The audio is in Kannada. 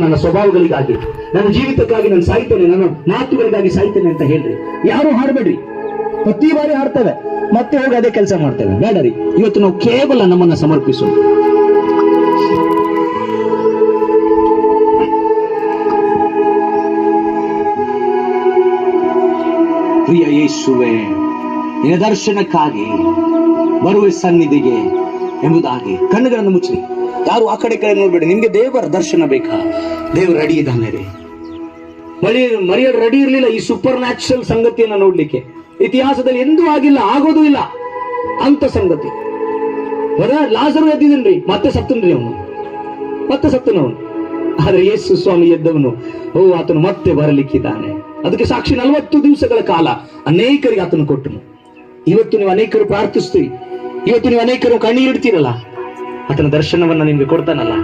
ನನ್ನ ಸ್ವಭಾವಗಳಿಗಾಗಿ, ನನ್ನ ಜೀವಿತಕ್ಕಾಗಿ ನಾನು ಸಾಯ್ತೇನೆ, ನನ್ನ ಮಾತುಗಳಿಗಾಗಿ ಸಾಯ್ತೇನೆ ಅಂತ ಹೇಳ್ರಿ. ಯಾರು ಹಾಡಬೇಡ್ರಿ. ಪ್ರತಿ ಬಾರಿ ಹಾಡ್ತೇವೆ ಮತ್ತೆ ಹೋಗಿ ಅದೇ ಕೆಲಸ ಮಾಡ್ತೇವೆ. ಬೇಡರಿ, ಇವತ್ತು ನಾವು ಕೇವಲ ನಮ್ಮನ್ನ ಸಮರ್ಪಿಸೋಣ. ಪ್ರಿಯ ಯೇಸುವೆ, ನಿನ್ನ ದರ್ಶನಕ್ಕಾಗಿ ಬರುವ ಸನ್ನಿಧಿಗೆ ಎಂಬುದಾಗಿ ಕಣ್ಣುಗಳನ್ನು ಮುಚ್ಚಿ. ಯಾರು ಆ ಕಡೆ ಕಡೆ ನೋಡ್ಬೇಡಿ. ನಿಮ್ಗೆ ದೇವರ ದರ್ಶನ ಬೇಕಾ? ದೇವರು ರೆಡಿ ಇದ್ದಾನೆ ರೀ. ಮರಿಯರು ರೆಡಿ ಇರಲಿಲ್ಲ ಈ ಸೂಪರ್ ನ್ಯಾಚುರಲ್ ಸಂಗತಿಯನ್ನ ನೋಡ್ಲಿಕ್ಕೆ. ಇತಿಹಾಸದಲ್ಲಿ ಎಂದೂ ಆಗಿಲ್ಲ, ಆಗೋದು ಇಲ್ಲ ಅಂತ ಸಂಗತಿ. ಲಾಜರು ಎದ್ದಿದನ್ರಿ, ಮತ್ತೆ ಸತ್ತನ್ರಿ ಅವನು, ಮತ್ತೆ ಸತ್ತನವನು. ಆದ್ರೆ ಯೇಸು ಸ್ವಾಮಿ ಎದ್ದವನು, ಆತನು ಮತ್ತೆ ಬರಲಿಕ್ಕಿದ್ದಾನೆ. ಅದಕ್ಕೆ ಸಾಕ್ಷಿ 40 ದಿವಸಗಳ ಕಾಲ ಅನೇಕರಿಗೆ ಆತನು ಕೊಟ್ಟನು. ಇವತ್ತು ನೀವು ಅನೇಕರು ಪ್ರಾರ್ಥಿಸ್ತೀರಿ, ಇವತ್ತು ನೀವು ಅನೇಕರು ಕಣ್ಣೀರಿಡ್ತೀರಲ್ಲ, ಆತನ ದರ್ಶನವನ್ನ ನಿಮ್ಗೆ ಕೊಡ್ತಾನಲ್ಲ.